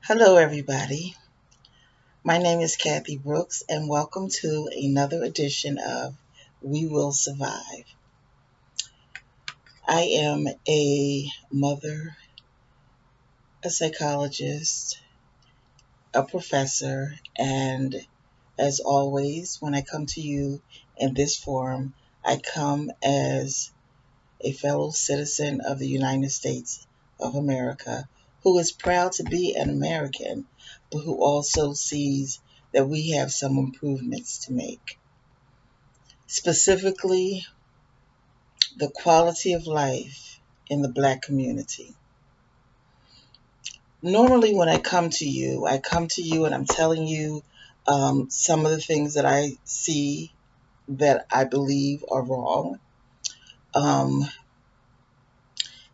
Hello, everybody. My name is Kathy Brooks, and welcome to another edition of We Will Survive. I am a mother, a psychologist, a professor, and as always, when I come to you in this forum, I come as a fellow citizen of the United States of America who is proud to be an American, but who also sees that we have some improvements to make. Specifically, the quality of life in the Black community. Normally, when I come to you and I'm telling you some of the things that I see that I believe are wrong. Um,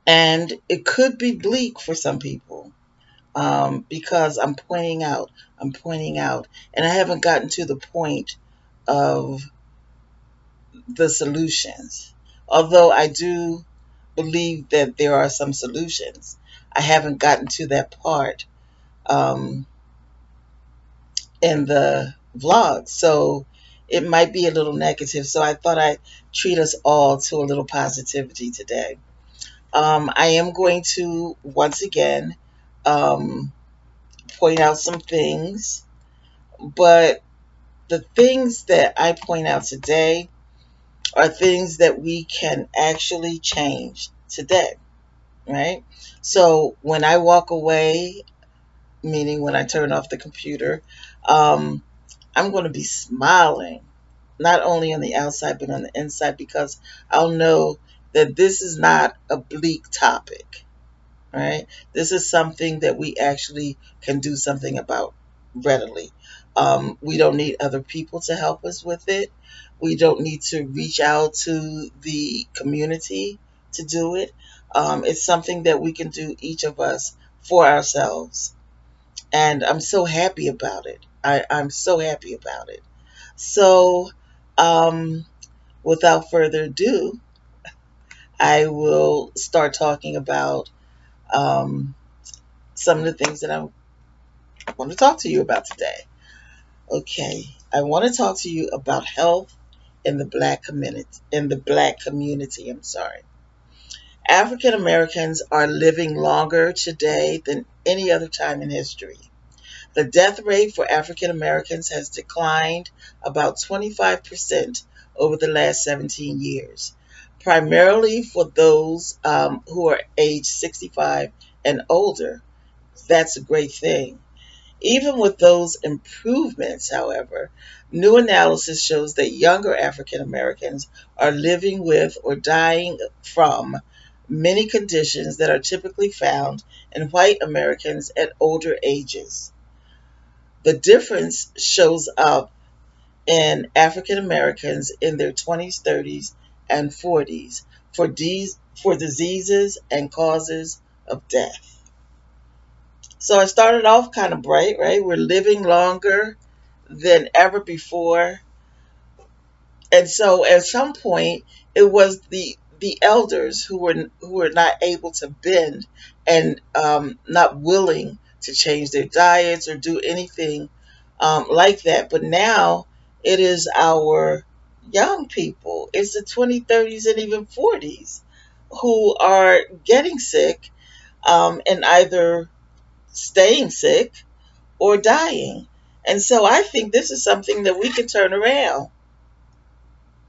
and it could be bleak for some people because I'm pointing out, and I haven't gotten to the point of the solutions. Although I do believe that there are some solutions, I haven't gotten to that part um, in the vlog. So it might be a little negative. So I thought I'd treat us all to a little positivity today. I am going to once again um, point out some things, but the things that I point out today are things that we can actually change today, right? So when I walk away, meaning when I turn off the computer, um, I'm going to be smiling, not only on the outside, but on the inside, because I'll know that this is not a bleak topic, right? This is something that we actually can do something about readily. We don't need other people to help us with it. We don't need to reach out to the community to do it. It's something that we can do, each of us, for ourselves. And I'm so happy about it. I'm so happy about it. So, um, without further ado, I will start talking about um, some of the things that I want to talk to you about today. Okay, I want to talk to you about health in the black community. In the black community, I'm sorry. African Americans are living longer today than any other time in history. The death rate for African Americans has declined about 25% over the last 17 years, primarily for those who are age 65 and older. That's a great thing. Even with those improvements, however, new analysis shows that younger African Americans are living with or dying from many conditions that are typically found in white Americans at older ages. The difference shows up in African Americans in their 20s, 30s, and 40s for diseases and causes of death. So I started off kind of bright, right? We're living longer than ever before. And so at some point it was the elders who were not able to bend and not willing to change their diets or do anything like that. But now it is our young people. It's the 20s, 30s, and even 40s who are getting sick and either staying sick or dying. And so I think this is something that we can turn around.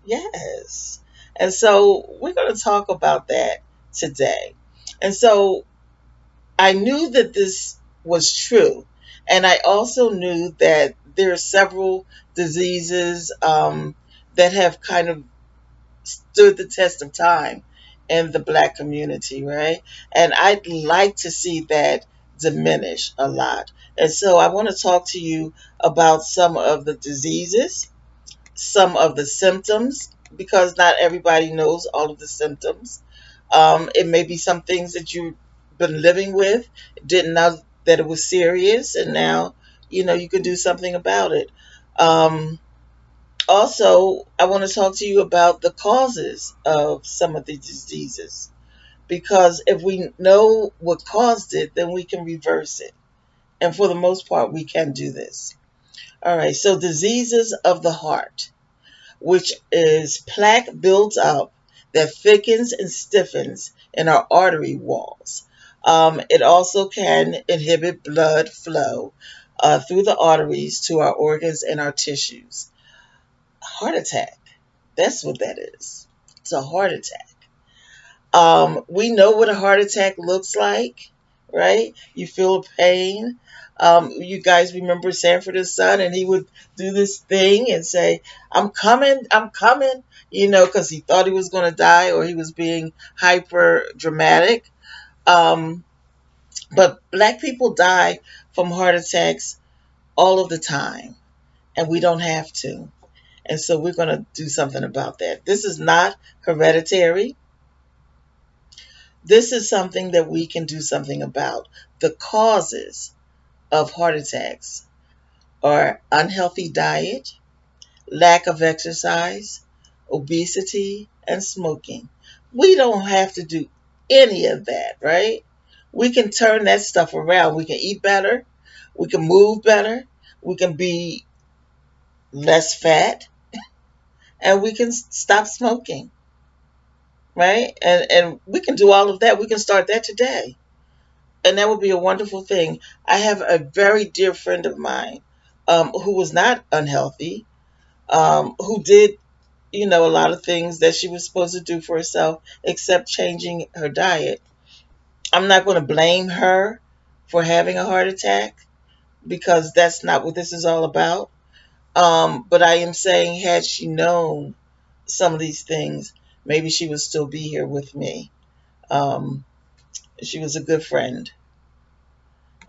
Yes. And so we're going to talk about that today. And so I knew that this was true. And I also knew that there are several diseases that have kind of stood the test of time in the black community, right? And I'd like to see that diminish a lot. And so I want to talk to you about some of the diseases, some of the symptoms, because not everybody knows all of the symptoms. It may be some things that you've been living with, didn't know that it was serious, and now you can do something about it. Um, Also, I want to talk to you about the causes of some of the diseases, because if we know what caused it, then we can reverse it. And for the most part, we can do this. All right, so diseases of the heart, which is plaque builds up that thickens and stiffens in our artery walls. It also can inhibit blood flow through the arteries to our organs and our tissues. Heart attack, that's what that is. It's a heart attack. We know what a heart attack looks like, right? You feel pain. You guys remember Sanford and Son, and he would do this thing and say, I'm coming, because he thought he was going to die or he was being hyper dramatic. Um, but Black people die from heart attacks all of the time, and we don't have to. And so we're going to do something about that. This is not hereditary. This is something that we can do something about. The causes of heart attacks are unhealthy diet, lack of exercise, obesity, and smoking. We don't have to do any of that, right? We can turn that stuff around. We can eat better, we can move better, we can be less fat, and we can stop smoking, right? And we can do all of that. We can start that today. And that would be a wonderful thing. I have a very dear friend of mine who was not unhealthy, who did, a lot of things that she was supposed to do for herself, except changing her diet. I'm not going to blame her for having a heart attack because that's not what this is all about. But I am saying, had she known some of these things, maybe she would still be here with me. Um, she was a good friend,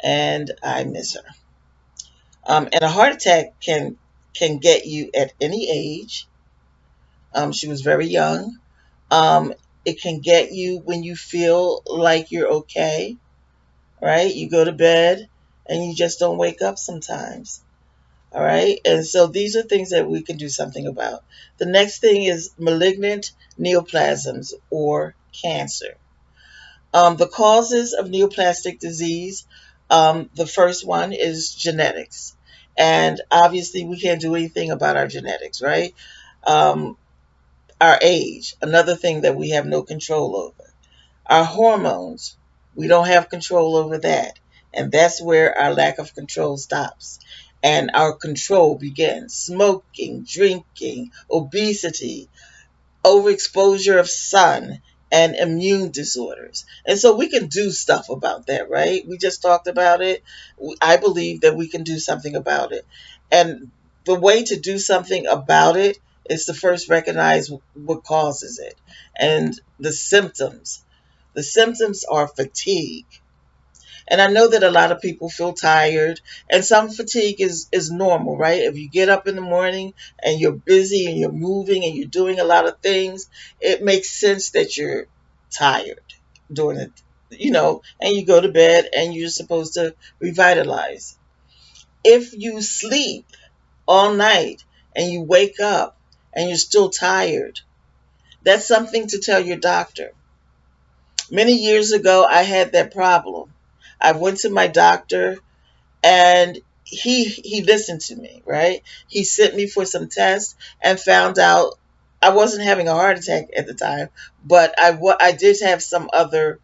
and I miss her. And a heart attack can get you at any age. She was very young. Um, it can get you when you feel like you're okay, right? You go to bed and you just don't wake up sometimes. All right. And so these are things that we can do something about. The next thing is malignant neoplasms or cancer. The causes of neoplastic disease, the first one is genetics. And obviously, we can't do anything about our genetics, right? Um, our age, another thing that we have no control over. Our hormones, we don't have control over that. And that's where our lack of control stops. And our control begins. Smoking, drinking, obesity, overexposure of sun, and immune disorders. And so we can do stuff about that, right? We just talked about it. I believe that we can do something about it. And the way to do something about it is to first recognize what causes it and the symptoms. The symptoms are fatigue. And I know that a lot of people feel tired, and some fatigue is normal, right? If you get up in the morning and you're busy and you're moving and you're doing a lot of things, it makes sense that you're tired during it, and you go to bed and you're supposed to revitalize. If you sleep all night and you wake up and you're still tired, that's something to tell your doctor. Many years ago, I had that problem. I went to my doctor and he listened to me, right? He sent me for some tests and found out I wasn't having a heart attack at the time, but I did have some other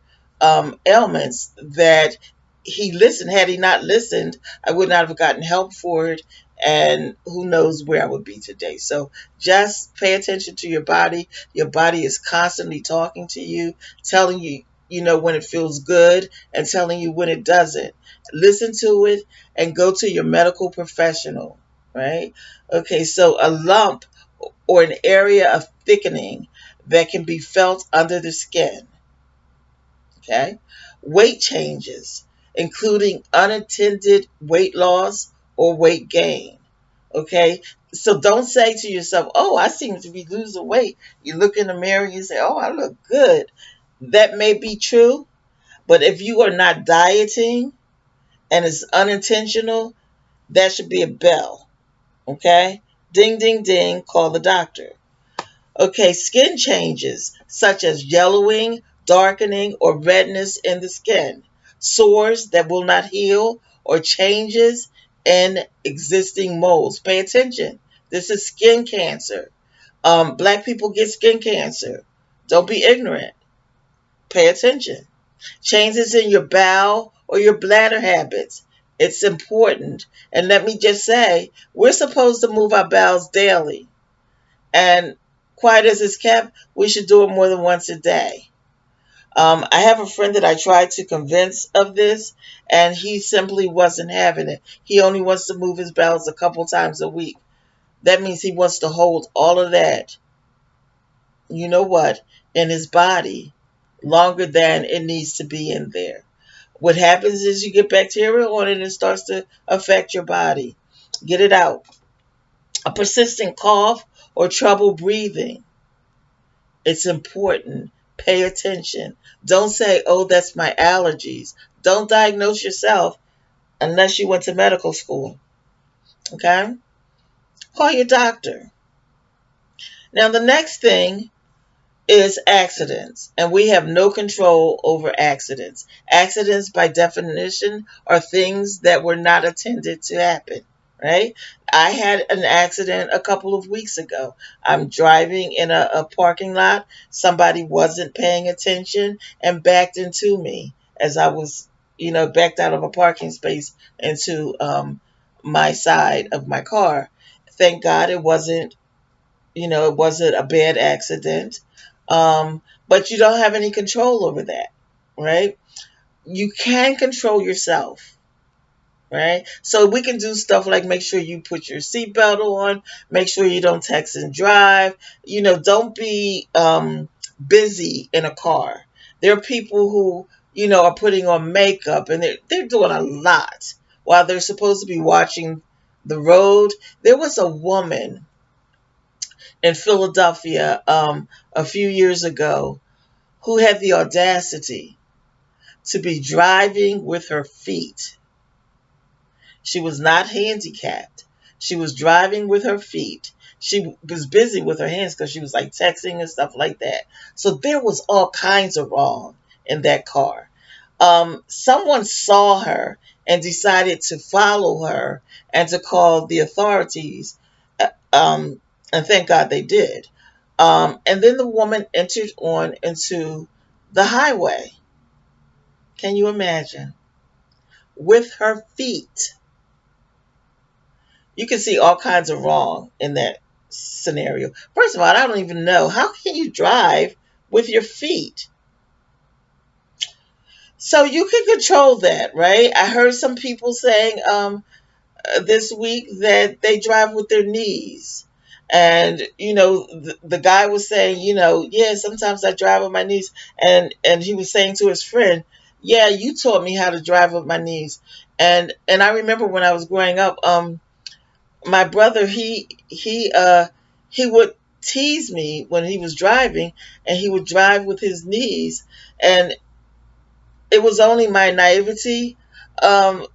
ailments that he listened. Had he not listened, I would not have gotten help for it, and who knows where I would be today. So just pay attention to your body. Your body is constantly talking to you, telling you, when it feels good and telling you when it doesn't. Listen to it and go to your medical professional, right? Okay, so a lump or an area of thickening that can be felt under the skin, okay? Weight changes, including unattended weight loss or weight gain, okay? So don't say to yourself, oh, I seem to be losing weight. You look in the mirror and you say, oh, I look good. That may be true, but if you are not dieting and it's unintentional, that should be a bell. Okay? Ding, ding, ding, call the doctor. Okay, skin changes such as yellowing, darkening, or redness in the skin, sores that will not heal, or changes in existing molds. Pay attention. This is skin cancer. Black people get skin cancer. Don't be ignorant. Pay attention. Changes in your bowel or your bladder habits. It's important. And let me just say, we're supposed to move our bowels daily. And quiet as it's kept, we should do it more than once a day. I have a friend that I tried to convince of this, and he simply wasn't having it. He only wants to move his bowels a couple times a week. That means he wants to hold all of that, you know what, in his body longer than it needs to be in there. What happens is you get bacteria on it and it starts to affect your body. Get it out. A persistent cough or trouble breathing. It's important. Pay attention. Don't say, oh, that's my allergies. Don't diagnose yourself unless you went to medical school. Okay? Call your doctor. Now, the next thing is accidents, and we have no control over accidents. Accidents, by definition, are things that were not intended to happen, right? I had an accident a couple of weeks ago. I'm driving in a parking lot. Somebody wasn't paying attention and backed into me as I was, backed out of a parking space into my side of my car. Thank God it wasn't a bad accident. But you don't have any control over that, right? You can control yourself, right? So we can do stuff like make sure you put your seatbelt on, make sure you don't text and drive. Don't be busy in a car. There are people who, are putting on makeup and they're doing a lot while they're supposed to be watching the road. There was a woman in Philadelphia a few years ago who had the audacity to be driving with her feet. She was not handicapped. She was driving with her feet. She was busy with her hands because she was like texting and stuff like that. So there was all kinds of wrong in that car. Someone saw her and decided to follow her and to call the authorities. And thank God they did. And then the woman entered on into the highway. Can you imagine? With her feet. You can see all kinds of wrong in that scenario. First of all, I don't even know. How can you drive with your feet? So you can control that, right? I heard some people saying this week that they drive with their knees. And the guy was saying, yeah, sometimes I drive with my knees, and he was saying to his friend, yeah, you taught me how to drive with my knees. And I remember when I was growing up, my brother, he would tease me when he was driving, and he would drive with his knees. And it was only my naivety um,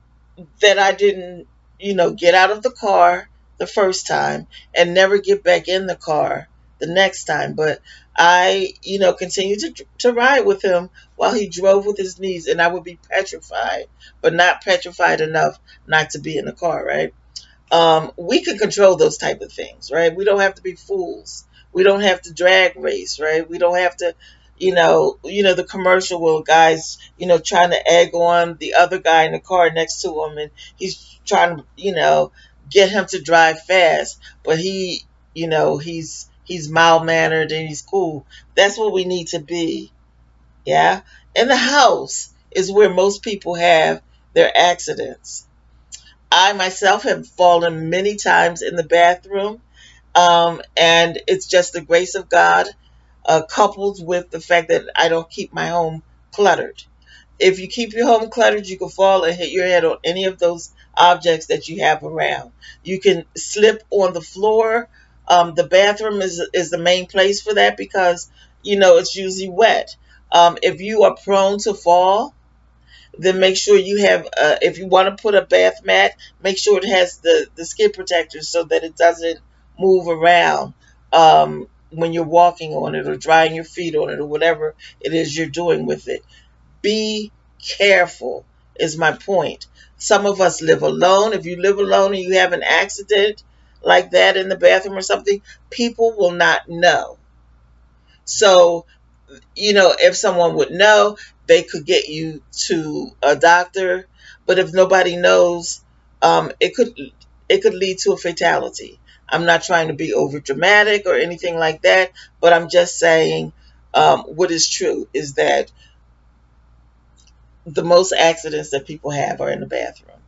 that I didn't, get out of the car the first time and never get back in the car the next time. But I, continued to ride with him while he drove with his knees, and I would be petrified, but not petrified enough not to be in the car, right? We can control those type of things, right? We don't have to be fools. We don't have to drag race, right? We don't have to, the commercial where guys, trying to egg on the other guy in the car next to him, and he's trying to, get him to drive fast, but he's mild mannered and he's cool. That's what we need to be, yeah. In the house is where most people have their accidents. I myself have fallen many times in the bathroom, and it's just the grace of God, coupled with the fact that I don't keep my home cluttered. If you keep your home cluttered, you can fall and hit your head on any of those objects that you have around. You can slip on the floor. The bathroom is the main place for that because it's usually wet. If you are prone to fall, then make sure you have, if you want to put a bath mat, make sure it has the skin protector so that it doesn't move around when you're walking on it or drying your feet on it or whatever it is you're doing with it. Be careful. is my point. Some of us live alone. If you live alone and you have an accident like that in the bathroom or something, people will not know. So, if someone would know, they could get you to a doctor. But if nobody knows, it could lead to a fatality. I'm not trying to be over dramatic or anything like that, but I'm just saying what is true is that the most accidents that people have are in the bathroom.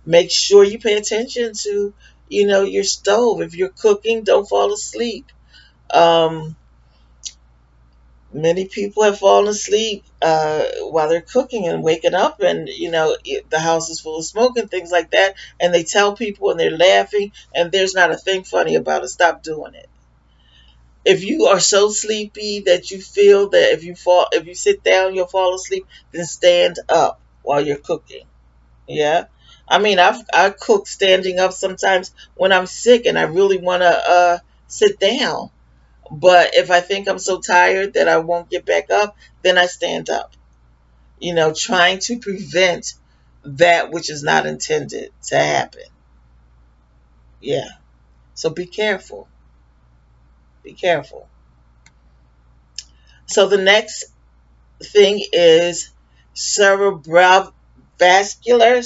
Make sure you pay attention to, your stove. If you're cooking, don't fall asleep. Um, Many people have fallen asleep while they're cooking and waking up, and the house is full of smoke and things like that. And they tell people, and they're laughing, and there's not a thing funny about it. Stop doing it. If you are so sleepy that you feel that if you sit down, you'll fall asleep, then stand up while you're cooking. Yeah. I mean, I cook standing up sometimes when I'm sick and I really want to sit down. But if I think I'm so tired that I won't get back up, then I stand up. Trying to prevent that which is not intended to happen. Yeah. So be careful. Be careful. So the next thing is cerebral vascular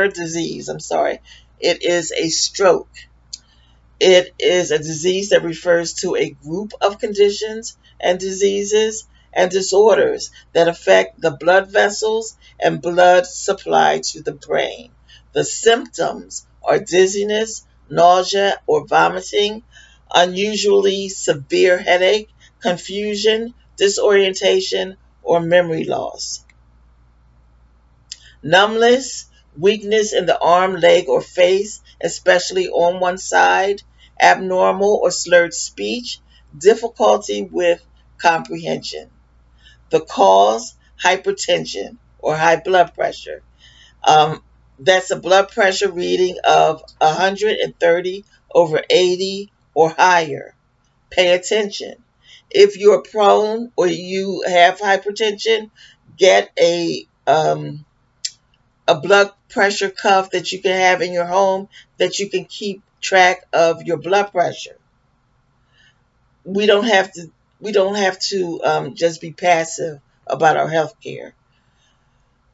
disease. I'm sorry. It is a stroke. It is a disease that refers to a group of conditions and diseases and disorders that affect the blood vessels and blood supply to the brain. The symptoms are dizziness, nausea or vomiting, unusually severe headache, confusion, disorientation, or memory loss. Numbness, weakness in the arm, leg, or face, especially on one side, abnormal or slurred speech, difficulty with comprehension. The cause, hypertension or high blood pressure. Um, that's a blood pressure reading of 130 over 80 or higher. Pay attention. If you're prone or you have hypertension, get a blood pressure cuff that you can have in your home that you can keep track of your blood pressure. We don't have to just be passive about our health care.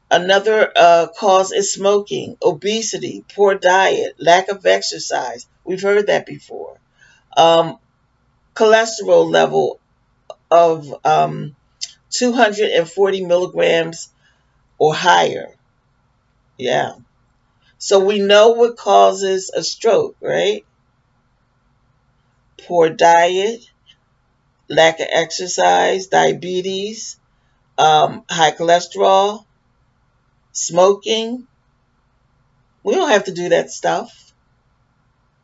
Another cause is smoking, obesity, poor diet, lack of exercise. We've heard that before. Um, Cholesterol level of 240 milligrams or higher. Yeah. So we know what causes a stroke, right? Poor diet, lack of exercise, diabetes, high cholesterol, smoking. We don't have to do that stuff.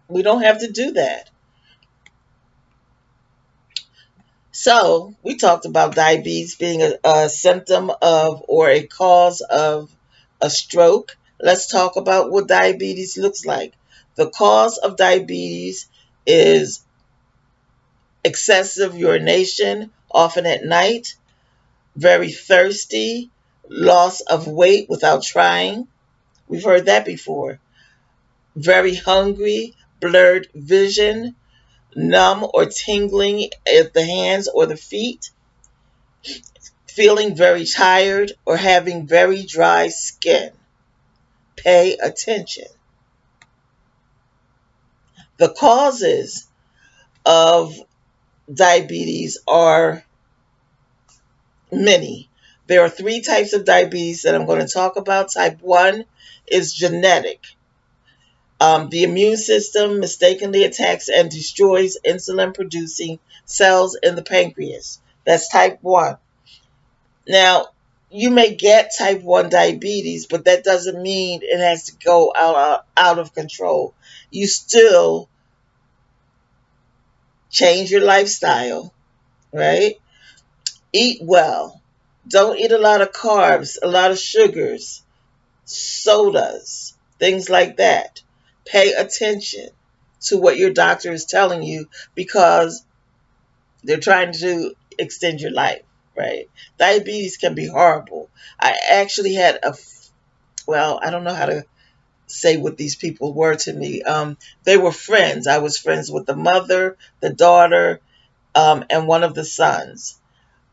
We don't have to do that. So we talked about diabetes being a symptom of or a cause of a stroke. Let's talk about what diabetes looks like. The cause of diabetes is excessive urination, often at night, very thirsty, loss of weight without trying. We've heard that before. Very hungry, blurred vision, numb or tingling at the hands or the feet, feeling very tired, or having very dry skin. Pay attention. The causes of diabetes are many. There are three types of diabetes that I'm going to talk about. Type 1 is genetic. The immune system mistakenly attacks and destroys insulin producing cells in the pancreas. That's type 1. Now, you may get type 1 diabetes, but that doesn't mean it has to go out of control. You still change your lifestyle, right? Eat well. Don't eat a lot of carbs, a lot of sugars, sodas, things like that. Pay attention to what your doctor is telling you because they're trying to extend your life. right? Diabetes can be horrible. I actually had well, I don't know how to say what these people were to me. They were friends. I was friends with the mother, the daughter, and one of the sons.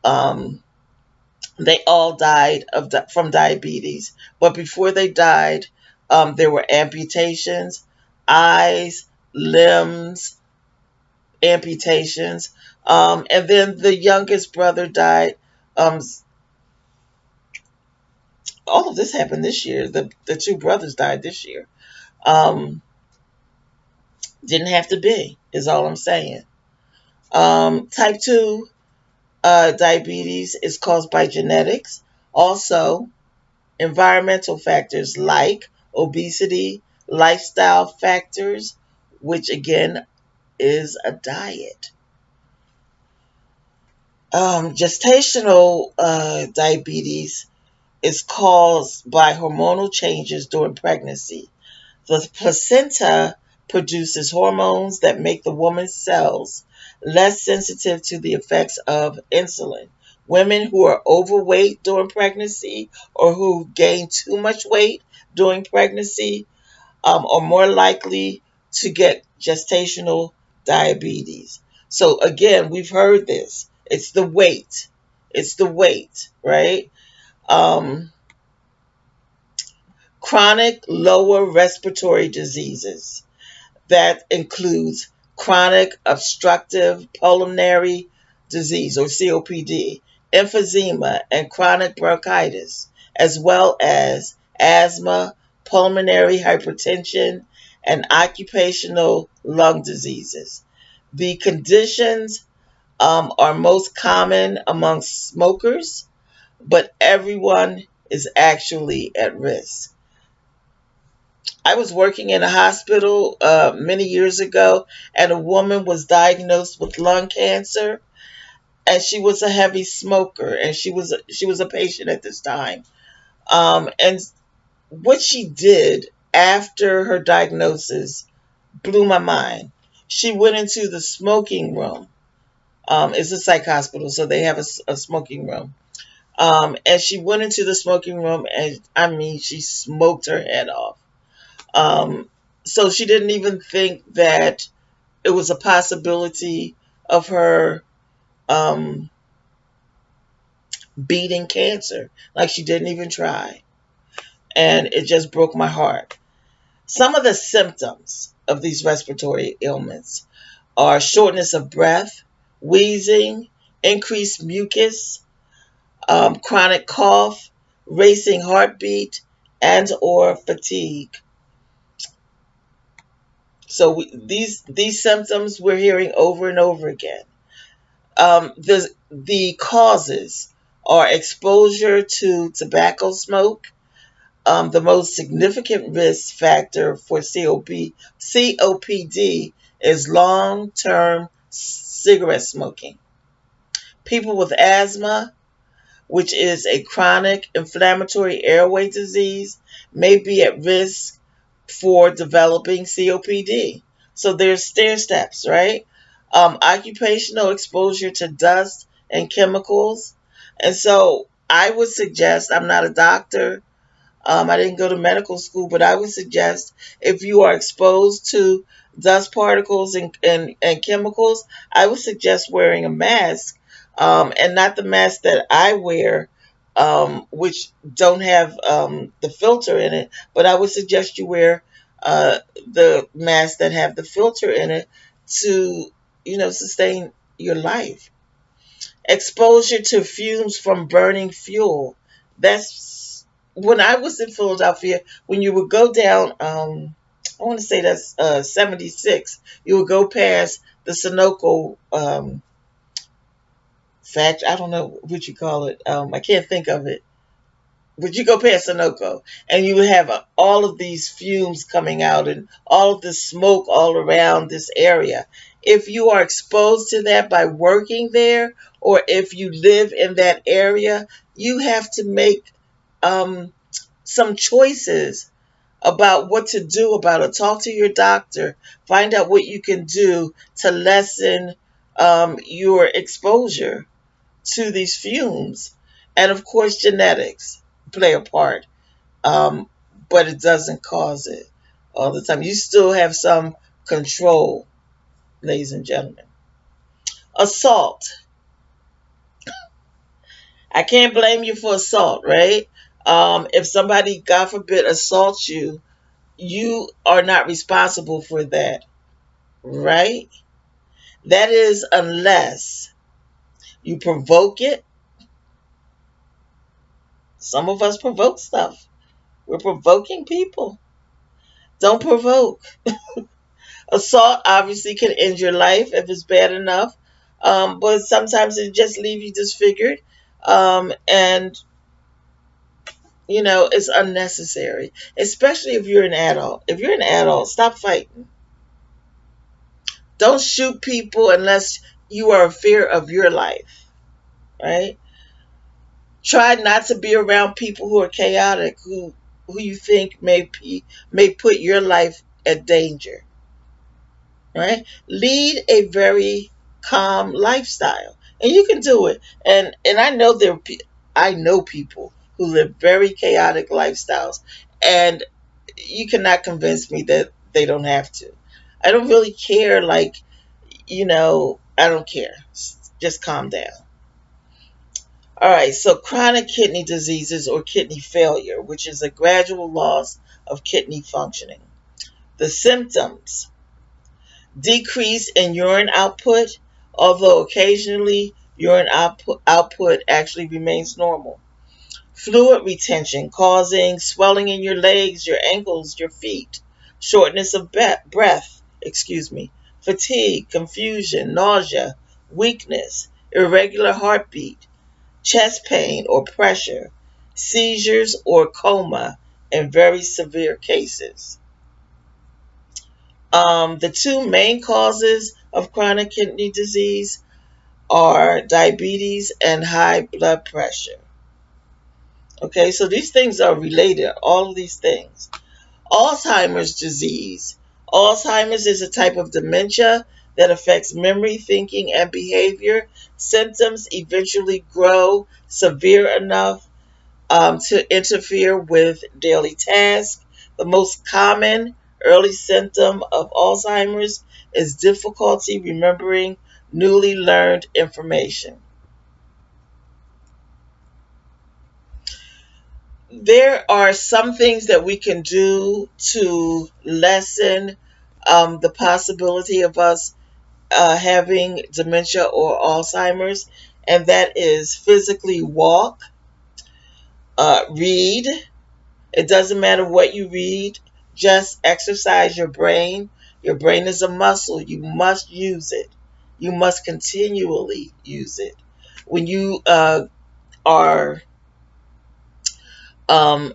Um, they all died from diabetes, but before they died, there were amputations, eyes, limbs, amputations, and then the youngest brother died. Um, all of this happened this year. The two brothers died this year. Um, didn't have to be, is all I'm saying. Type 2 diabetes is caused by genetics. Also, environmental factors like obesity, lifestyle factors, which again is a diet. Gestational diabetes is caused by hormonal changes during pregnancy. The placenta produces hormones that make the woman's cells less sensitive to the effects of insulin. Women who are overweight during pregnancy or who gain too much weight during pregnancy are more likely to get gestational diabetes. So, again, we've heard this. It's the weight. It's the weight, right? Um, Chronic lower respiratory diseases. That includes chronic obstructive pulmonary disease or COPD, emphysema, and chronic bronchitis, as well as asthma, pulmonary hypertension, and occupational lung diseases. The conditions are most common among smokers, but everyone is actually at risk. I was working in a hospital many years ago, and a woman was diagnosed with lung cancer, and she was a heavy smoker, and she was a patient at this time. And what she did after her diagnosis blew my mind. She went into the smoking room. It's a psych hospital, so they have a smoking room. And she went into the smoking room, and I mean, she smoked her head off. Um, so she didn't even think that it was a possibility of her um, beating cancer. Like she didn't even try. And it just broke my heart. Some of the symptoms of these respiratory ailments are shortness of breath, wheezing, increased mucus, chronic cough, racing heartbeat, and or fatigue. So these symptoms we're hearing over and over again. The causes are exposure to tobacco smoke. The most significant risk factor for COPD is long term cigarette smoking. People with asthma, which is a chronic inflammatory airway disease, may be at risk for developing COPD. So there's stair steps, right? Occupational exposure to dust and chemicals. And so I would suggest, I'm not a doctor, I didn't go to medical school, but I would suggest if you are exposed to dust particles and chemicals, I would suggest wearing a mask, and not the mask that I wear, which don't have the filter in it, but I would suggest you wear the masks that have the filter in it to, sustain your life. Exposure to fumes from burning fuel. That's when I was in Philadelphia. When you would go down, I want to say that's 76. You would go past the Sunoco factory. I don't know what you call it. I can't think of it. But you go past Sunoco, and you would have all of these fumes coming out and all of the smoke all around this area. If you are exposed to that by working there, or if you live in that area, you have to make um, some choices about what to do about it. Talk to your doctor, find out what you can do to lessen your exposure. to these fumes. And of course, genetics play a part, um, but it doesn't cause it all the time. You still have some control, ladies and gentlemen. Assault. I can't blame you for assault, right? If somebody, God forbid, assaults you, you are not responsible for that, right? That is, unless you provoke it. Some of us provoke stuff. We're provoking people. Don't provoke. Assault obviously can end your life if it's bad enough, but sometimes it just leaves you disfigured, and it's unnecessary. Especially if you're an adult. If you're an adult, stop fighting. Don't shoot people unless you are in fear of your life, right? Try not to be around people who are chaotic, who you think may put your life at danger, right? Lead a very calm lifestyle, and you can do it. And I know people who live very chaotic lifestyles, and you cannot convince me that they don't have to. I don't really care. Like, I don't care. Just calm down. All right, so chronic kidney diseases or kidney failure, which is a gradual loss of kidney functioning. The symptoms: decrease in urine output, although occasionally urine output actually remains normal. Fluid retention, causing swelling in your legs, your ankles, your feet. Shortness of breath, fatigue, confusion, nausea, weakness, irregular heartbeat, chest pain or pressure, seizures or coma in very severe cases. The two main causes of chronic kidney disease are diabetes and high blood pressure. Okay, so these things are related, all of these things. Alzheimer's disease. Alzheimer's is a type of dementia that affects memory, thinking, and behavior. Symptoms eventually grow severe enough to interfere with daily tasks. The most common early symptom of Alzheimer's is difficulty remembering newly learned information. There are some things that we can do to lessen the possibility of us having dementia or Alzheimer's, and that is physically walk, read. It doesn't matter what you read, just exercise your brain. Your brain is a muscle. You must use it. You must continually use it. When you are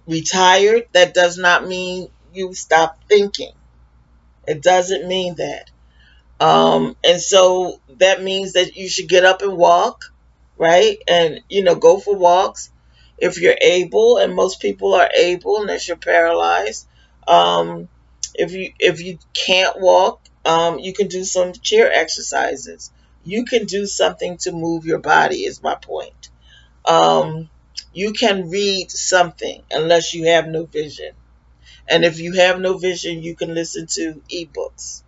retired, that does not mean you stop thinking. It doesn't mean that. And so that means that you should get up and walk, right? And, go for walks if you're able, and most people are able unless you're paralyzed. Um, if you can't walk, you can do some chair exercises. You can do something to move your body, is my point. Um, you can read something unless you have no vision. And if you have no vision, you can listen to ebooks.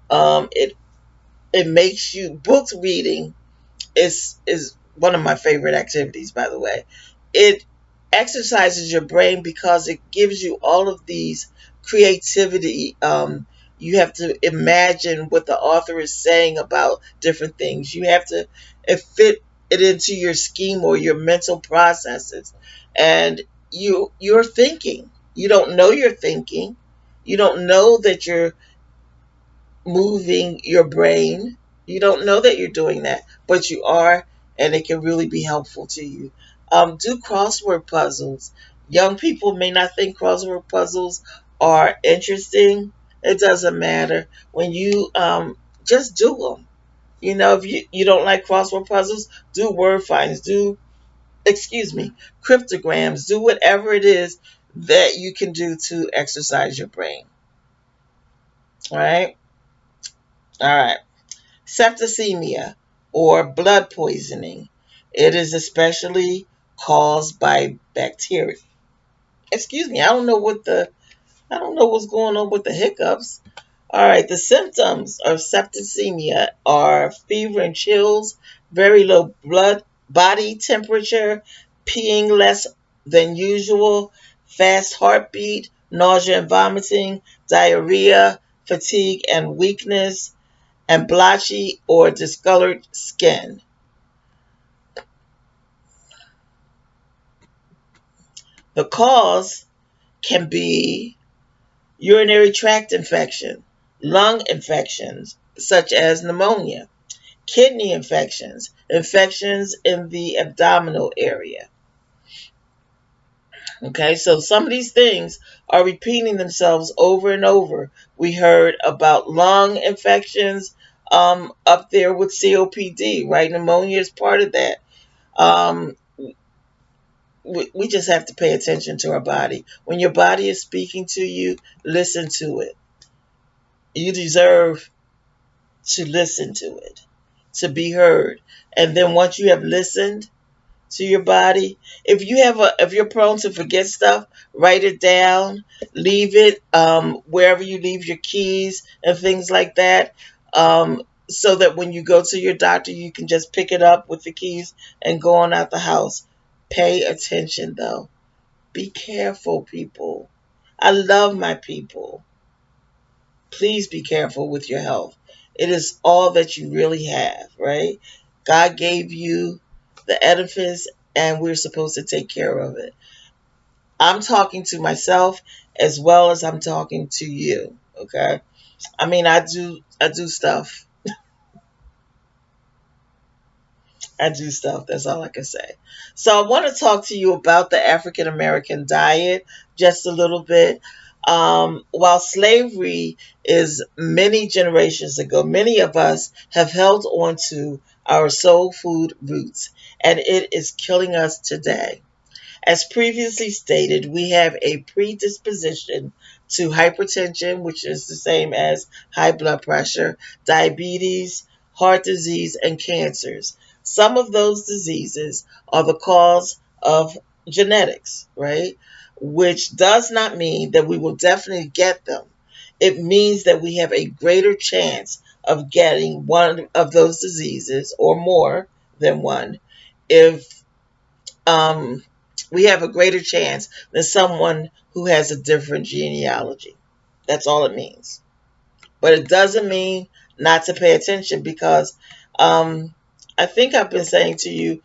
It makes you books reading is one of my favorite activities, by the way. It exercises your brain because it gives you all of these creativity. You have to imagine what the author is saying about different things. You have to fit it into your scheme or your mental processes, and you're thinking. You don't know you're thinking. You don't know that you're moving your brain. You don't know that you're doing that, but you are, and it can really be helpful to you. Do crossword puzzles. Young people may not think crossword puzzles are interesting. It doesn't matter. When you just do them. If you don't like crossword puzzles, do word finds, excuse me, cryptograms, do whatever it is that you can do to exercise your brain. All right? All right. Septicemia or blood poisoning It is especially caused by bacteria. Excuse me, I don't know what's going on with the hiccups. All right, the symptoms of septicemia are fever and chills, very low blood body temperature, peeing less than usual, fast heartbeat, nausea and vomiting, diarrhea, fatigue and weakness, and blotchy or discolored skin. The cause can be urinary tract infection, lung infections such as pneumonia, kidney infections, infections in the abdominal area. Okay, so some of these things are repeating themselves over and over. We heard about lung infections up there with COPD, right? Pneumonia is part of that. Um, we just have to pay attention to our body. When your body is speaking to you, listen to it. You deserve to listen to it, to be heard. And then once you have listened to your body, if you're prone to forget stuff, write it down, leave it wherever you leave your keys and things like that. So that when you go to your doctor, you can just pick it up with the keys and go on out the house. Pay attention though. Be careful, people. I love my people. Please be careful with your health. It is all that you really have, right? God gave you the edifice and we're supposed to take care of it. I'm talking to myself as well as I'm talking to you, okay? I mean, I do stuff. I do stuff. That's all I can say. So I want to talk to you about the African American diet just a little bit. While slavery is many generations ago, many of us have held on to our soul food roots, and it is killing us today. As previously stated, we have a predisposition to hypertension, which is the same as high blood pressure, diabetes, heart disease, and cancers. Some of those diseases are the cause of genetics, right? Which does not mean that we will definitely get them. It means that we have a greater chance of getting one of those diseases or more than one if um, we have a greater chance than someone who has a different genealogy. That's all it means. But it doesn't mean not to pay attention because um, I think I've been saying to you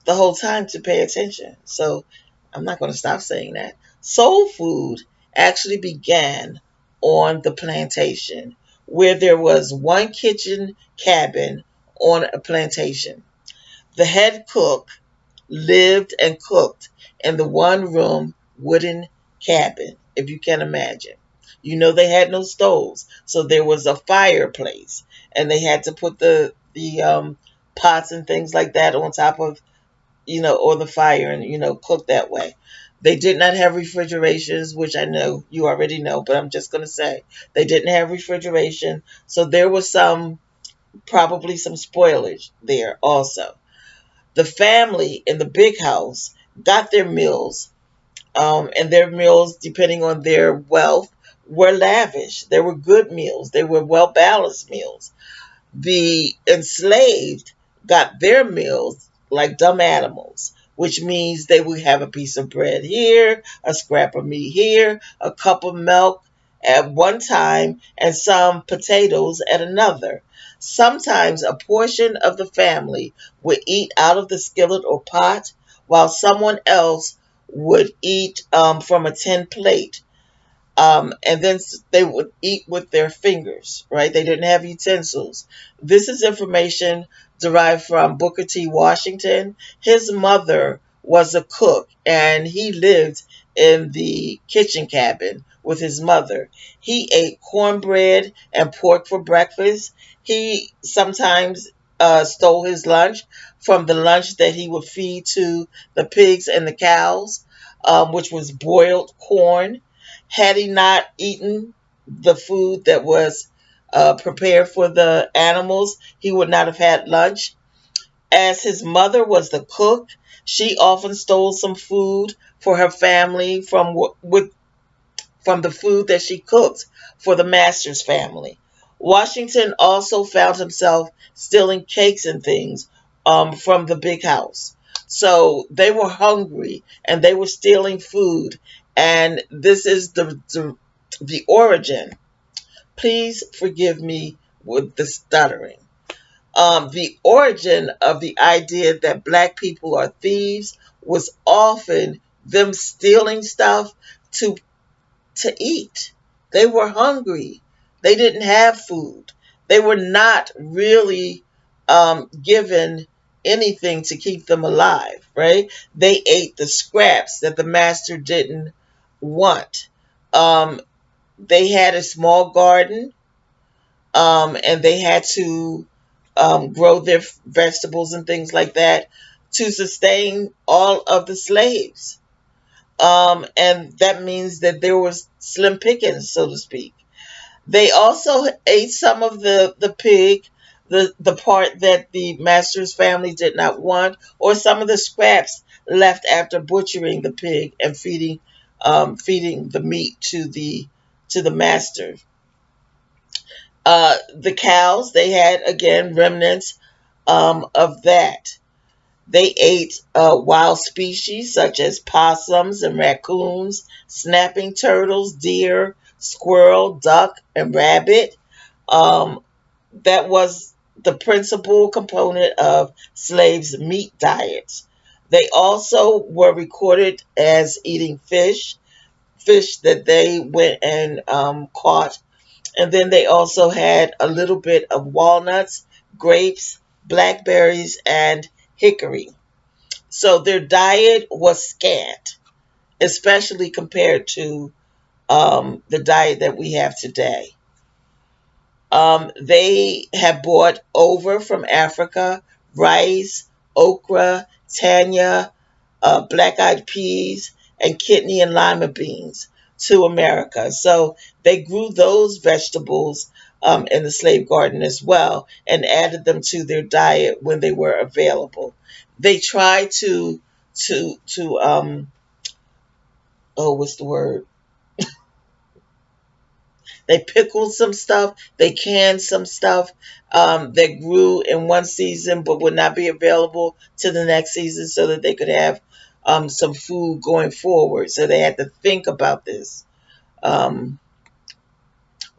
the whole time to pay attention. So I'm not going to stop saying that. Soul food actually began on the plantation where there was one kitchen cabin on a plantation. The head cook lived and cooked in the one room wooden cabin, if you can imagine. You know they had no stoves, so there was a fireplace, and they had to put the pots and things like that on top of or the fire and cook that way. They did not have refrigerations, which I know you already know, but I'm just going to say they didn't have refrigeration, so there was probably some spoilage there also. The family in the big house got their meals, and their meals, depending on their wealth, were lavish. They were good meals. They were well balanced meals. The enslaved got their meals like dumb animals, which means they would have a piece of bread here, a scrap of meat here, a cup of milk at one time, and some potatoes at another. Sometimes a portion of the family would eat out of the skillet or pot, while someone else would eat from a tin plate, and then they would eat with their fingers, right? They didn't have utensils. This is information derived from Booker T. Washington. His mother was a cook, and he lived in the kitchen cabin with his mother. He ate cornbread and pork for breakfast. He sometimes stole his lunch from the lunch that he would feed to the pigs and the cows, which was boiled corn. Had he not eaten the food that was prepared for the animals, he would not have had lunch. As his mother was the cook, she often stole some food for her family from the food that she cooked for the master's family. Washington also found himself stealing cakes and things from the big house. So they were hungry and they were stealing food. And this is the origin. Please forgive me with the stuttering. The origin of the idea that black people are thieves was often them stealing stuff to eat. They were hungry. They didn't have food. They were not really given anything to keep them alive, right? They ate the scraps that the master didn't want. Um, they had a small garden, and they had to grow their vegetables and things like that to sustain all of the slaves. And that means that there was slim pickings, so to speak. They also ate some of the pig, the part that the master's family did not want, or some of the scraps left after butchering the pig and feeding the meat to the master. The cows, they had again remnants of that. They ate wild species such as possums and raccoons, snapping turtles, deer, squirrel, duck, and rabbit. Um, that was the principal component of slaves' meat diets. They also were recorded as eating fish that they went and caught. And then they also had a little bit of walnuts, grapes, blackberries, and hickory. So their diet was scant, especially compared to the diet that we have today. They have brought over from Africa rice, okra, tanya, black eyed peas, and kidney and lima beans to America. So they grew those vegetables in the slave garden as well and added them to their diet when they were available. They tried to oh, what's the word? They pickled some stuff. They canned some stuff that grew in one season but would not be available to the next season so that they could have some food going forward. So they had to think about this. Um,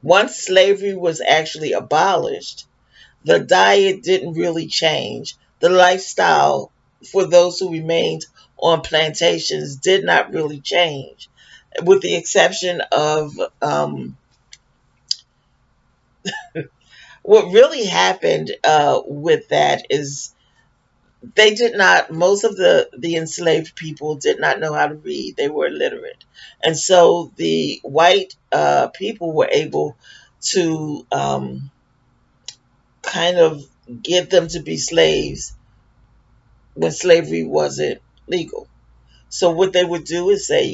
Once slavery was actually abolished, the diet didn't really change. The lifestyle for those who remained on plantations did not really change, with the exception of what really happened with that is they did not most of the enslaved people did not know how to read. They were illiterate, and so the white people were able to kind of get them to be slaves when slavery wasn't legal. So what they would do is say,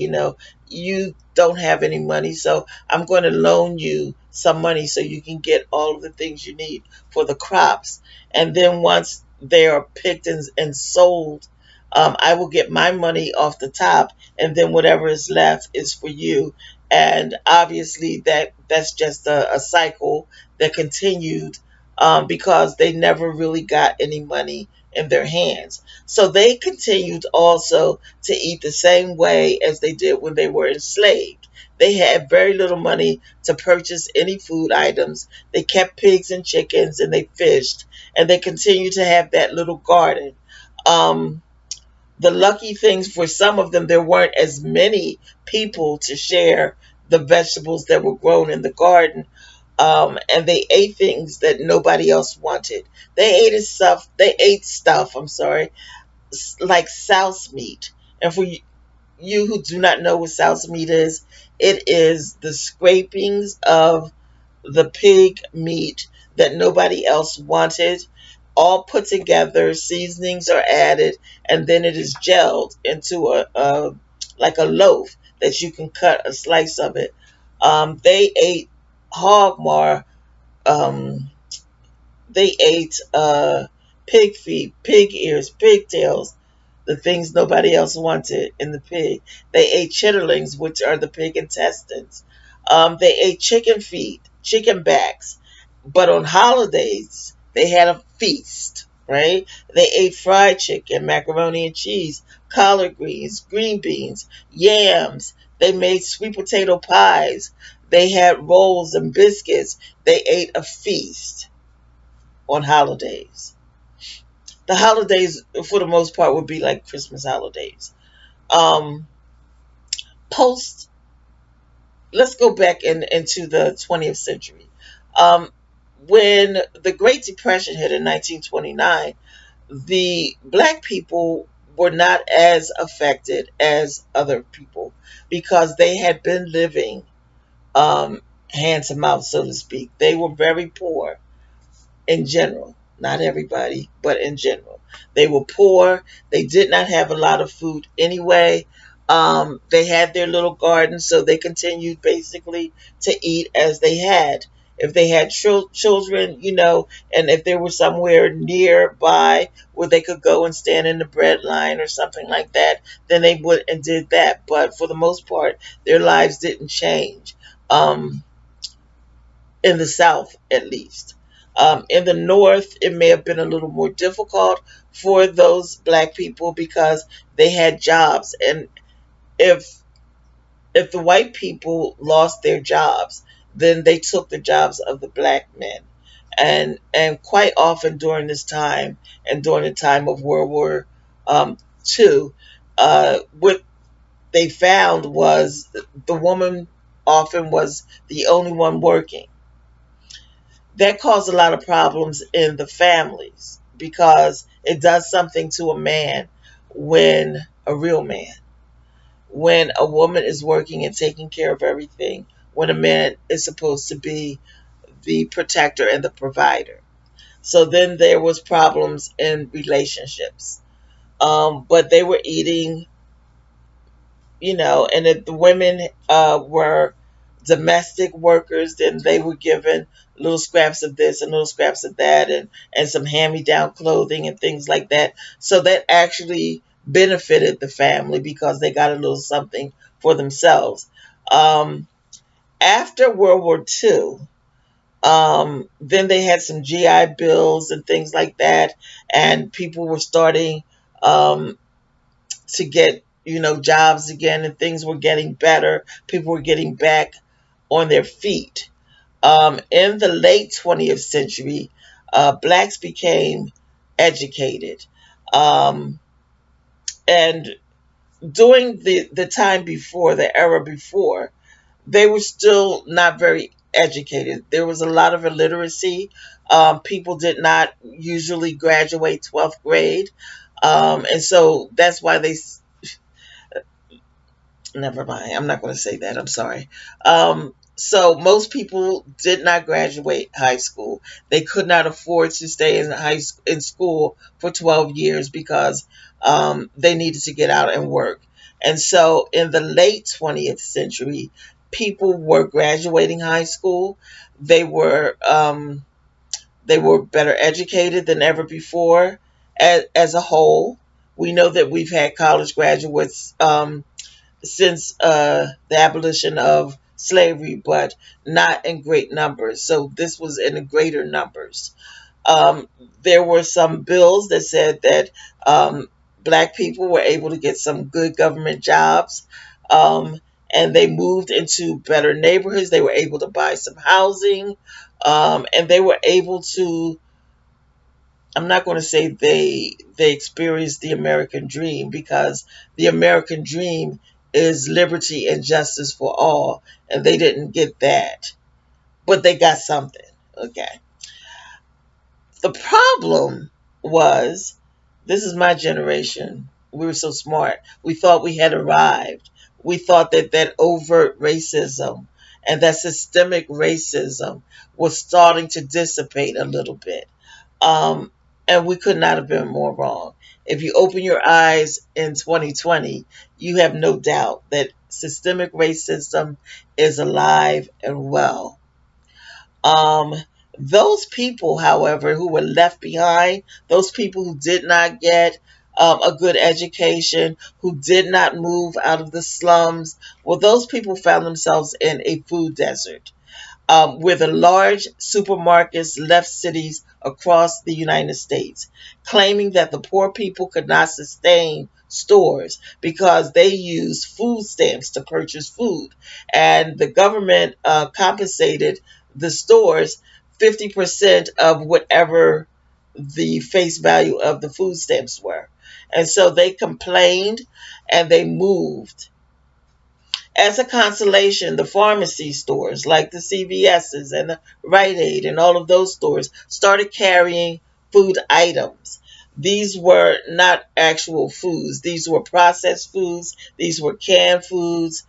you don't have any money, so I'm going to loan you some money so you can get all of the things you need for the crops. And then once they are picked and sold, I will get my money off the top, and then whatever is left is for you. And obviously that's just a cycle that continued because they never really got any money in their hands. So they continued also to eat the same way as they did when they were enslaved. They had very little money to purchase any food items. They kept pigs and chickens and they fished, and they continued to have that little garden. Um, the lucky things for some of them, there weren't as many people to share the vegetables that were grown in the garden. And they ate things that nobody else wanted. They ate stuff. I'm sorry, like souse meat. And for you who do not know what souse meat is, it is the scrapings of the pig meat that nobody else wanted, all put together. Seasonings are added, and then it is gelled into a like a loaf that you can cut a slice of it. They ate hog maw. Um, they ate pig feet, pig ears, pigtails, the things nobody else wanted in the pig. They ate chitterlings, which are the pig intestines. They ate chicken feet, chicken backs. But on holidays, they had a feast, right? They ate fried chicken, macaroni and cheese, collard greens, green beans, yams. They made sweet potato pies. They had rolls and biscuits. They ate a feast on holidays. The holidays, for the most part, would be like Christmas holidays. Um, Post, let's go back into the 20th century. Um, when the Great Depression hit in 1929, the black people were not as affected as other people because they had been living um, hand to mouth, so to speak. They were very poor in general, not everybody, but in general. They were poor. They did not have a lot of food anyway. They had their little gardens, so they continued basically to eat as they had. If they had children, and if they were somewhere nearby where they could go and stand in the bread line or something like that, then they would and did that. But for the most part, their lives didn't change. Um, in the South, at least. In the North, it may have been a little more difficult for those black people because they had jobs, and if if the white people lost their jobs, then they took the jobs of the black men, and quite often during this time and during the time of World War II, what they found was the woman often was the only one working. That caused a lot of problems in the families because it does something to a man when a real man, when a woman is working and taking care of everything, when a man is supposed to be the protector and the provider. So then there was problems in relationships. But they were eating, and if the women were domestic workers, then they were given little scraps of this and little scraps of that, and some hand-me-down clothing and things like that. So that actually benefited the family because they got a little something for themselves. Um, After World War II, then they had some GI bills and things like that, and people were starting um, to get jobs again, and things were getting better. People were getting back on their feet. In the late 20th century, blacks became educated, um, and during the time before, the era before, they were still not very educated. There was a lot of illiteracy. People did not usually graduate 12th grade, and so that's why they never mind. I'm not going to say that. I'm sorry. So most people did not graduate high school. They could not afford to stay in school for 12 years because they needed to get out and work. And so in the late 20th century, people were graduating high school. They were um, they were better educated than ever before. As a whole, we know that we've had college graduates. Since the abolition of slavery, but not in great numbers. So this was in greater numbers. Um, there were some bills that said that black people were able to get some good government jobs. Um, and they moved into better neighborhoods. They were able to buy some housing. And they were able to, I'm not going to say they experienced the American dream because the American dream is liberty and justice for all, and they didn't get that, but they got something. Okay. The problem was, this is my generation. We were so smart. We thought we had arrived. We thought that that overt racism and that systemic racism was starting to dissipate a little bit. Um, and we could not have been more wrong. If you open your eyes in 2020, you have no doubt that systemic racism is alive and well. Um, Those people, however, who were left behind, those people who did not get a good education, who did not move out of the slums, well, those people found themselves in a food desert, where the large supermarkets left cities across the United States, claiming that the poor people could not sustain stores because they used food stamps to purchase food. And the government compensated the stores 50% of whatever the face value of the food stamps were. And so they complained and they moved. As a consolation, the pharmacy stores like the CVS's and the Rite Aid and all of those stores started carrying food items. These were not actual foods. These were processed foods. These were canned foods.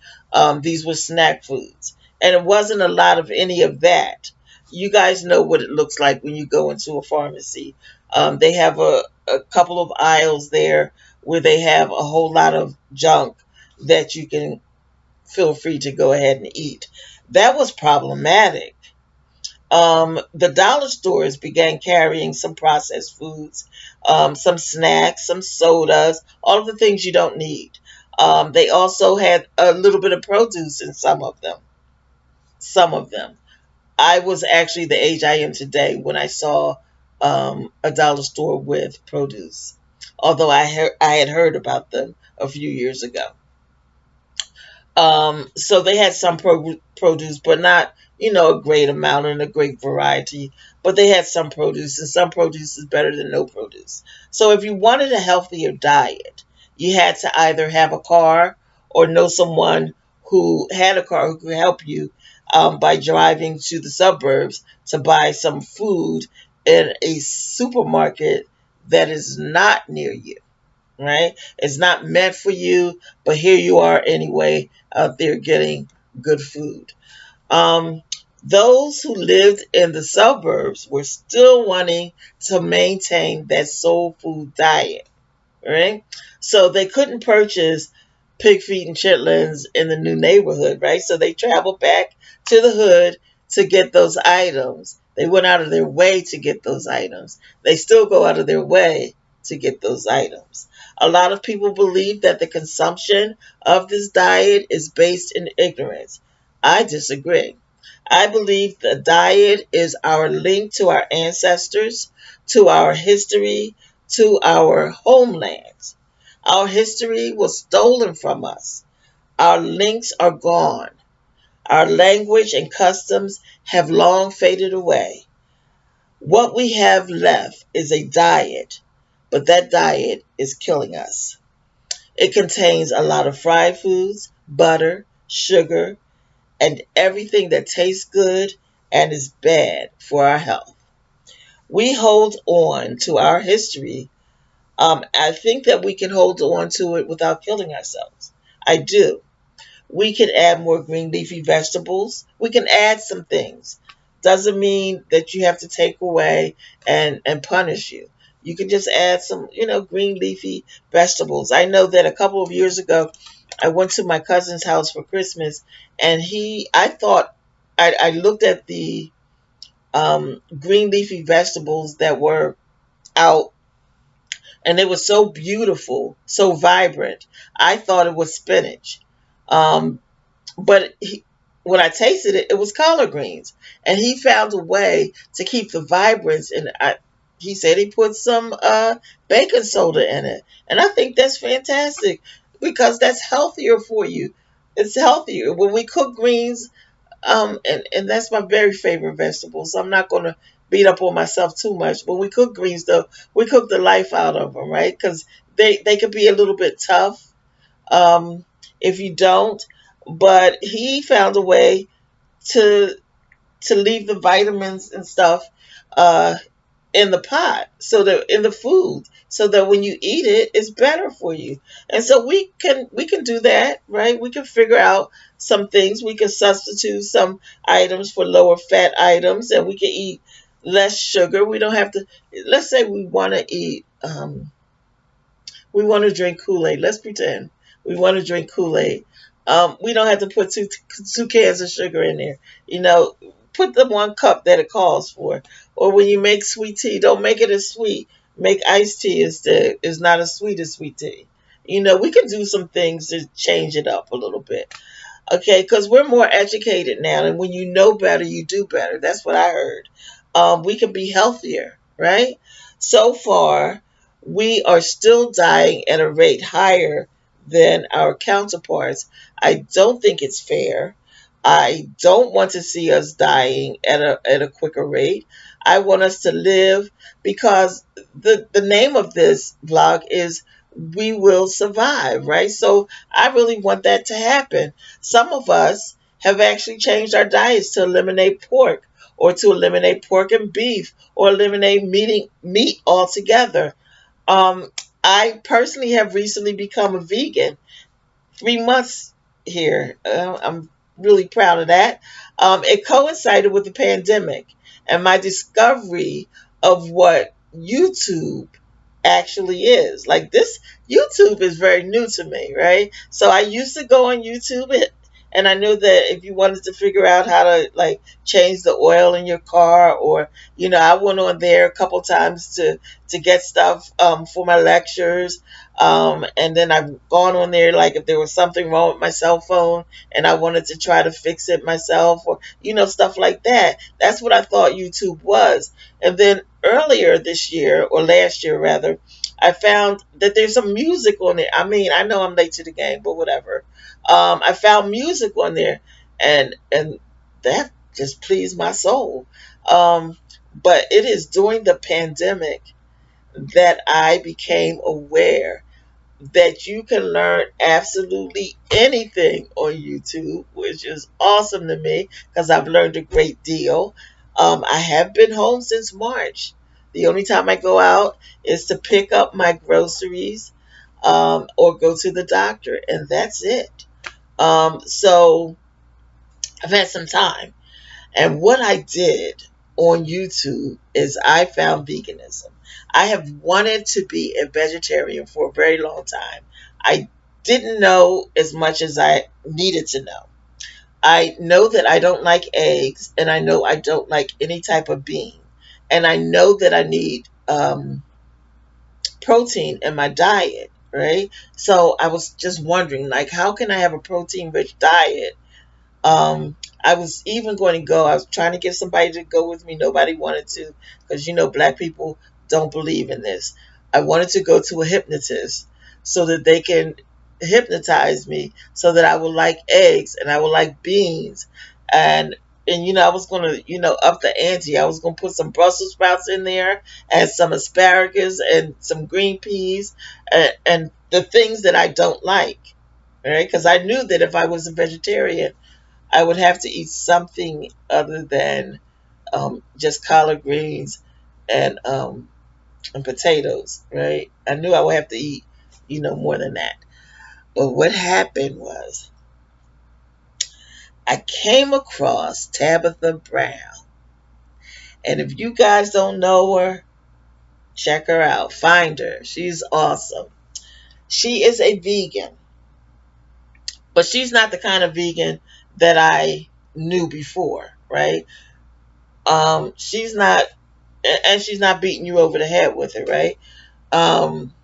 These were snack foods. And it wasn't a lot of any of that. You guys know what it looks like when you go into a pharmacy. They have a couple of aisles there where they have a whole lot of junk that you can feel free to go ahead and eat. That was problematic. The dollar stores began carrying some processed foods, some snacks, some sodas, all of the things you don't need. They also had a little bit of produce in some of them. Some of them. I was actually the age I am today when I saw a dollar store with produce, although I had heard about them a few years ago. So they had some produce, but not, a great amount and a great variety. But they had some produce, and some produce is better than no produce. So if you wanted a healthier diet, you had to either have a car or know someone who had a car who could help you by driving to the suburbs to buy some food in a supermarket that is not near you, right? It's not meant for you, but here you are anyway, out there getting good food. Um, those who lived in the suburbs were still wanting to maintain that soul food diet, right? So they couldn't purchase pig feet and chitlins in the new neighborhood, right? So they traveled back to the hood to get those items. They went out of their way to get those items. They still go out of their way to get those items. A lot of people believe that the consumption of this diet is based in ignorance. I disagree. I believe the diet is our link to our ancestors, to our history, to our homelands. Our history was stolen from us. Our links are gone. Our language and customs have long faded away. What we have left is a diet, but that diet is killing us. It contains a lot of fried foods, butter, sugar, and everything that tastes good and is bad for our health. We hold on to our history. I think that we can hold on to it without killing ourselves. I do. We can add more green leafy vegetables. We can add some things. Doesn't mean that you have to take away and punish you. You can just add some, green leafy vegetables. I know that a couple of years ago, I went to my cousin's house for Christmas, and I thought, I looked at the green leafy vegetables that were out, and it was so beautiful, so vibrant. I thought it was spinach. Um, but when I tasted it, it was collard greens, and he found a way to keep the vibrance. And he said he put some baking soda in it, and I think that's fantastic because that's healthier for you. It's healthier when we cook greens. And that's my very favorite vegetable. So I'm not going to beat up on myself too much. When we cook greens, though, we cook the life out of them, right? Because they could be a little bit tough if you don't. But he found a way to leave the vitamins and stuff uh, in the pot, so that in the food, so that when you eat it, it's better for you. And so we can do that, right? We can figure out some things. We can substitute some items for lower fat items, and we can eat less sugar. We don't have to. Let's say we want to eat. We want to drink Kool-Aid. Let's pretend we want to drink Kool-Aid. We don't have to put two cans of sugar in there. You know, put the 1 cup that it calls for. Or when you make sweet tea, don't make it as sweet. Make iced tea instead. It's not as sweet as sweet tea. We can do some things to change it up a little bit. Okay, because we're more educated now, and when you know better, you do better. That's what I heard. We can be healthier, right? So far, we are still dying at a rate higher than our counterparts. I don't think it's fair. I don't want to see us dying at a quicker rate. I want us to live because the name of this vlog is We Will Survive, right? So I really want that to happen. Some of us have actually changed our diets to eliminate pork or to eliminate pork and beef or eliminate meat altogether. Um, I personally have recently become a vegan 3 months here. I'm really proud of that. It coincided with the pandemic and my discovery of what YouTube actually is. Like this, YouTube is very new to me, right? So I used to go on YouTube and I knew that if you wanted to figure out how to like change the oil in your car, or I went on there a couple times to get stuff for my lectures. And then I've gone on there, like if there was something wrong with my cell phone and I wanted to try to fix it myself, or, stuff like that. That's what I thought YouTube was. And then earlier this year, or last year rather, I found that there's some music on there. I mean, I know I'm late to the game, but whatever. I found music on there, and that just pleased my soul. But it is during the pandemic that I became aware that you can learn absolutely anything on YouTube, which is awesome to me because I've learned a great deal. I have been home since March. The only time I go out is to pick up my groceries or go to the doctor, and that's it. So I've had some time. And what I did on YouTube is I found veganism. I have wanted to be a vegetarian for a very long time. I didn't know as much as I needed to know. I know that I don't like eggs, and I know I don't like any type of bean. And I know that I need protein in my diet, right? So I was just wondering, like, how can I have a protein rich diet? I was even going to go. I was trying to get somebody to go with me. Nobody wanted to because black people don't believe in this. I wanted to go to a hypnotist so that they can hypnotize me so that I would like eggs and I would like beans and I was going to up the ante. I was going to put some Brussels sprouts in there and some asparagus and some green peas and the things that I don't like, right? Because I knew that if I was a vegetarian I would have to eat something other than just collard greens and potatoes, right? I knew I would have to eat, more than that. But what happened was I came across Tabitha Brown. And if you guys don't know her, check her out. Find her. She's awesome. She is a vegan, but she's not the kind of vegan that I knew before, right? She's not and she's not beating you over the head with it, right? Um,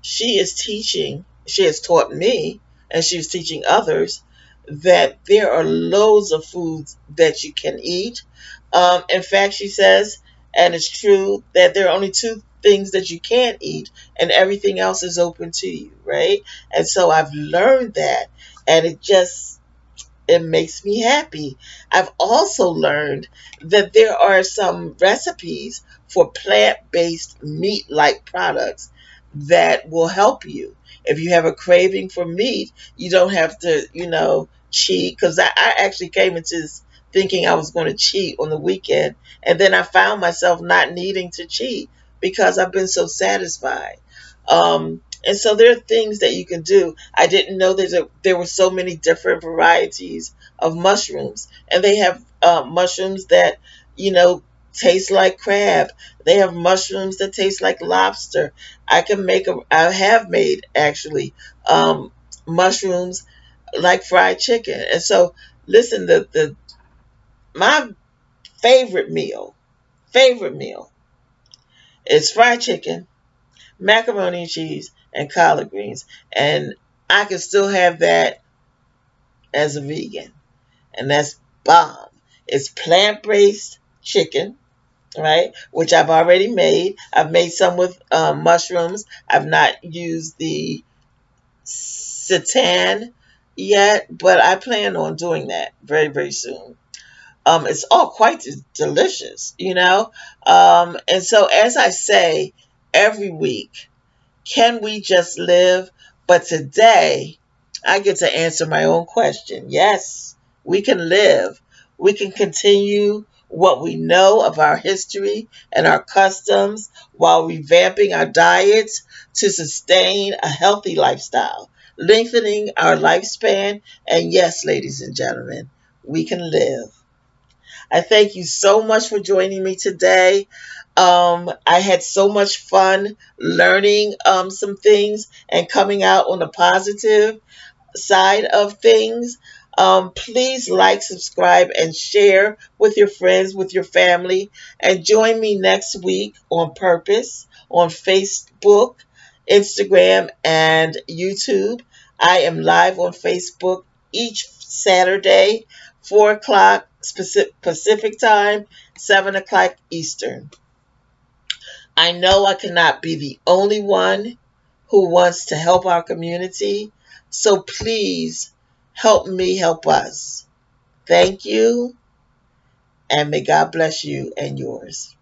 she is teaching, she has taught me, and she's teaching others that there are loads of foods that you can eat. In fact, she says, and it's true, that there are only two things that you can't eat, and everything else is open to you, right? And so I've learned that, and it makes me happy. I've also learned that there are some recipes for plant based meat like products that will help you. If you have a craving for meat, you don't have to, cheat. Because I actually came into this thinking I was going to cheat on the weekend. And then I found myself not needing to cheat because I've been so satisfied. And so there are things that you can do. I didn't know there were so many different varieties of mushrooms, and they have mushrooms that you know taste like crab. They have mushrooms that taste like lobster. I have made actually um, mushrooms like fried chicken. And so, listen, the my favorite meal is fried chicken, macaroni and cheese, and collard greens. And I can still have that as a vegan. And that's bomb. It's plant-based chicken, right? Which I've already made. I've made some with mushrooms. I've not used the seitan yet, but I plan on doing that very, very soon. It's all quite delicious, you know? And so, as I say every week, can we just live? But today, I get to answer my own question. Yes, we can live. We can continue what we know of our history and our customs while revamping our diets to sustain a healthy lifestyle, lengthening our lifespan. And yes, ladies and gentlemen, we can live. I thank you so much for joining me today. I had so much fun learning some things and coming out on the positive side of things. Please like, subscribe, and share with your friends, with your family. And join me next week on Purpose on Facebook, Instagram, and YouTube. I am live on Facebook each Saturday, 4 o'clock Pacific time, 7 o'clock Eastern. I know I cannot be the only one who wants to help our community, so please help me help us. Thank you, and may God bless you and yours.